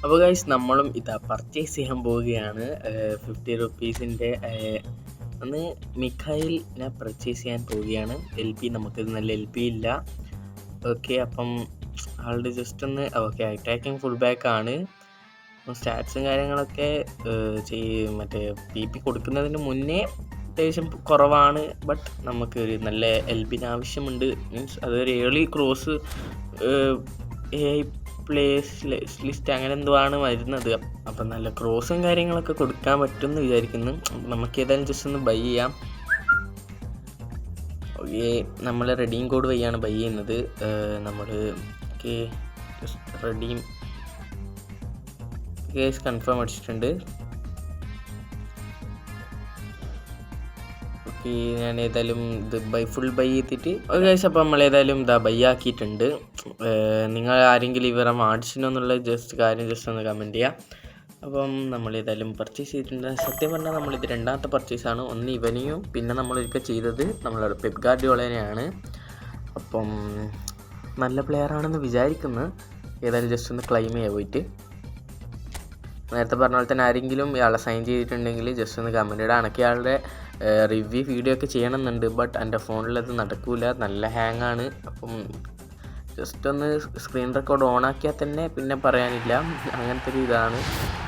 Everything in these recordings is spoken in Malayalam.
അപ്പോൾ ഗൈസ് നമ്മളും ഇതാ പർച്ചേസ് ചെയ്യാൻ പോവുകയാണ്. 50 റുപ്പീസിൻ്റെ അന്ന് മിഖായിലിനെ പർച്ചേസ് ചെയ്യാൻ പോവുകയാണ്. നമുക്കിത് നല്ല LP ഇല്ല. ഓക്കെ, അപ്പം ആളുടെ ജസ്റ്റ് ഒന്ന് ഓക്കെ അറ്റാക്കിങ് ഫുൾ ബാക്ക് ആണ്. സ്റ്റാറ്റ്സും കാര്യങ്ങളൊക്കെ മറ്റേ PP കൊടുക്കുന്നതിന് മുന്നേ അത്യാവശ്യം കുറവാണ്. ബട്ട് നമുക്ക് ഒരു നല്ല LPന് ആവശ്യമുണ്ട്. മീൻസ് അതൊരു ഏർലി ക്രോസ് പ്ലേസ് ലിസ്റ്റ് അങ്ങനെ എന്തോ ആണ് വരുന്നത്. അപ്പം നല്ല ക്രോസും കാര്യങ്ങളൊക്കെ കൊടുക്കാൻ പറ്റുമെന്ന് വിചാരിക്കുന്നു. നമുക്ക് ഏതായാലും ജസ്റ്റ് ഒന്ന് ബൈ ചെയ്യാം. ഓക്കെ, നമ്മൾ റെഡീം കോഡ് വഴിയാണ് ബൈ ചെയ്യുന്നത്. നമ്മൾ okay just redeem case confirm അടിച്ചിട്ടുണ്ട്. ഓക്കെ, ഞാൻ ഏതായാലും ഇത് ഫുൾ ബൈ ചെയ്തിട്ട് കേസ് അപ്പം നമ്മൾ ഏതായാലും ബൈ ആക്കിയിട്ടുണ്ട്. നിങ്ങൾ ആരെങ്കിലും ഇവരെ മാഡിച്ചിനോ എന്നുള്ള കാര്യം ജസ്റ്റ് ഒന്ന് കമൻറ്റ് ചെയ്യാം. അപ്പം നമ്മൾ ഏതായാലും പർച്ചേസ് ചെയ്തിട്ടുണ്ട്. സത്യം പറഞ്ഞാൽ നമ്മളിത് രണ്ടാമത്തെ പർച്ചേസാണ്. ഒന്ന് ഇവനെയും പിന്നെ നമ്മളൊരിക്കൽ ചെയ്തത് നമ്മളുടെ പെപ് ഗാർഡിയോളനെയാണ്. അപ്പം നല്ല പ്ലെയറാണെന്ന് വിചാരിക്കുന്നു. ഏതായാലും ജസ്റ്റ് ഒന്ന് ക്ലെയിം ചെയ്യാൻ പോയിട്ട് നേരത്തെ പറഞ്ഞ പോലെ തന്നെ ആരെങ്കിലും ഇയാളെ സൈൻ ചെയ്തിട്ടുണ്ടെങ്കിൽ ജസ്റ്റ് ഒന്ന് കമൻറ്റ് ഇടാം. എനിക്ക് ഇയാളുടെ റിവ്യൂ വീഡിയോ ഒക്കെ ചെയ്യണമെന്നുണ്ട്. ബട്ട് എൻ്റെ ഫോണിലത് നടക്കില്ല, നല്ല ഹാങ് ആണ്. അപ്പം ജസ്റ്റ് ഒന്ന് സ്ക്രീൻ റെക്കോർഡ് ഓണാക്കിയാൽ തന്നെ പിന്നെ പറയാനില്ല, അങ്ങനത്തെ ഒരു ഇതാണ്.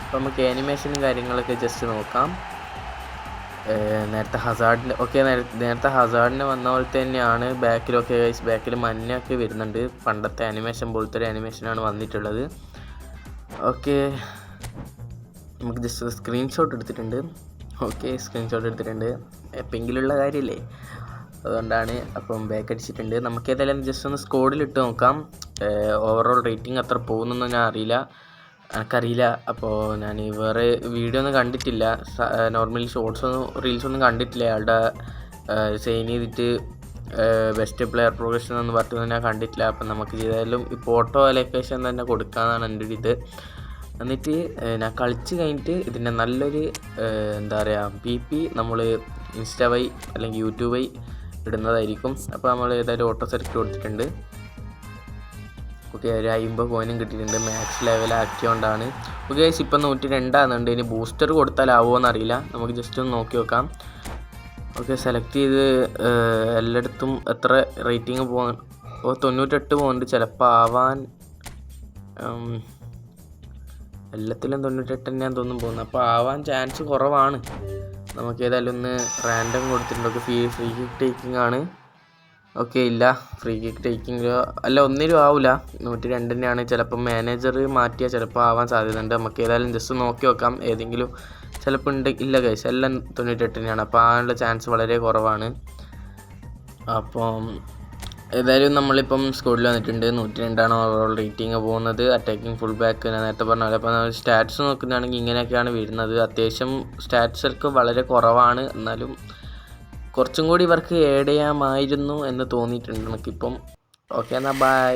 അപ്പോൾ നമുക്ക് ആനിമേഷനും കാര്യങ്ങളൊക്കെ ജസ്റ്റ് നോക്കാം. നേരത്തെ ഹസാർഡിന് വന്ന പോലെ തന്നെയാണ് ബാക്കിലൊക്കെ. ബാക്കിൽ മഞ്ഞൊക്കെ വരുന്നുണ്ട്. പണ്ടത്തെ ആനിമേഷൻ പോലത്തെ ഒരു ആനിമേഷനാണ് വന്നിട്ടുള്ളത്. ഓക്കെ, നമുക്ക് ജസ്റ്റ് സ്ക്രീൻഷോട്ട് എടുത്തിട്ടുണ്ട്. എപ്പെങ്കിലുള്ള കാര്യമല്ലേ, അതുകൊണ്ടാണ്. അപ്പം ബാക്ക് അടിച്ചിട്ടുണ്ട്. നമുക്ക് ഏതായാലും ജസ്റ്റ് ഒന്ന് സ്കോഡിലിട്ട് നോക്കാം. ഓവറോൾ റേറ്റിംഗ് അത്ര പോകുന്നൊന്നും എനിക്കറിയില്ല. അപ്പോൾ ഞാൻ വേറെ വീഡിയോ ഒന്നും കണ്ടിട്ടില്ല. നോർമലി റീൽസൊന്നും കണ്ടിട്ടില്ല. അയാളുടെ സൈൻ ചെയ്തിട്ട് ബെസ്റ്റ് പ്ലെയർ പ്രോഗ്രഷൻ എന്ന് പറഞ്ഞൊന്നും ഞാൻ കണ്ടിട്ടില്ല. അപ്പം നമുക്ക് ചെയ്താലും ഇപ്പോൾ ഓട്ടോ ലൊക്കേഷൻ തന്നെ കൊടുക്കാമെന്നാണ് എൻ്റെ ഒരു ഇത്. എന്നിട്ട് ഞാൻ കളിച്ച് കഴിഞ്ഞിട്ട് ഇതിൻ്റെ നല്ലൊരു എന്താ പറയുക PP നമ്മൾ ഇൻസ്റ്റ വഴി അല്ലെങ്കിൽ യൂട്യൂബ് വഴി ഇടുന്നതായിരിക്കും. അപ്പോൾ നമ്മൾ ഏതായാലും ഓട്ടോ സെലക്ട് കൊടുത്തിട്ടുണ്ട്. ഓക്കെ, ഒരു 50 കോയിനും കിട്ടിയിട്ടുണ്ട്. മാക്സ് ലെവലാക്കിയോണ്ടാണ്. ഓക്കെ, ഇപ്പം 102 ആകുന്നുണ്ട്. ഇനി ബൂസ്റ്റർ കൊടുത്താലാവുമോ എന്നറിയില്ല. നമുക്ക് ജസ്റ്റ് ഒന്ന് നോക്കി നോക്കാം. ഓക്കെ, സെലക്ട് ചെയ്ത് എല്ലായിടത്തും എത്ര റേറ്റിംഗ് 98 പോകുന്നുണ്ട്. ചിലപ്പോൾ ആവാൻ എല്ലാത്തിലും 98 തന്നെയാണ് തോന്നുന്നു പോകുന്നത്. അപ്പോൾ ആവാൻ ചാൻസ് കുറവാണ്. നമുക്ക് ഏതായാലും ഒന്ന് റാൻഡം കൊടുത്തിട്ടുണ്ട്. ഓക്കെ, ഫ്രീ കിക്ക് ടേക്കിംഗ് ആണ്. ഓക്കെ, ഇല്ല, ഫ്രീ കിക്ക് ടേക്കിംഗ് അല്ല, ഒന്നിലും ആവില്ല. 102 തന്നെയാണ്. ചിലപ്പോൾ മാനേജർ മാറ്റിയാൽ ചിലപ്പോൾ ആവാൻ സാധ്യതയുണ്ട്. നമുക്ക് ഏതായാലും ജസ്റ്റ് നോക്കി നോക്കാം. ഏതെങ്കിലും ചിലപ്പോൾ ഇല്ല ഗൈസ്, എല്ലാം 98 തന്നെയാണ്. അപ്പോൾ ആകാനുള്ള ചാൻസ് വളരെ കുറവാണ്. അപ്പം ഏതായാലും നമ്മളിപ്പം സ്കോഡിൽ വന്നിട്ടുണ്ട്. 102 ഓവറോൾ റേറ്റിംഗ് പോകുന്നത്. അറ്റാക്കിങ് ഫുൾ ബാക്ക് ഞാൻ നേരത്തെ പറഞ്ഞ പോലെ. അപ്പോൾ സ്റ്റാറ്റ്സ് നോക്കുന്നതാണെങ്കിൽ ഇങ്ങനെയൊക്കെയാണ് വരുന്നത്. അത്യാവശ്യം സ്റ്റാറ്റ്സൊക്കെ വളരെ കുറവാണ്. എന്നാലും കുറച്ചും കൂടി ഇവർക്ക് ആഡ് ചെയ്യാമായിരുന്നു എന്ന് തോന്നിയിട്ടുണ്ട് എനിക്കിപ്പം. ഓക്കെ, എന്നാൽ ബൈ.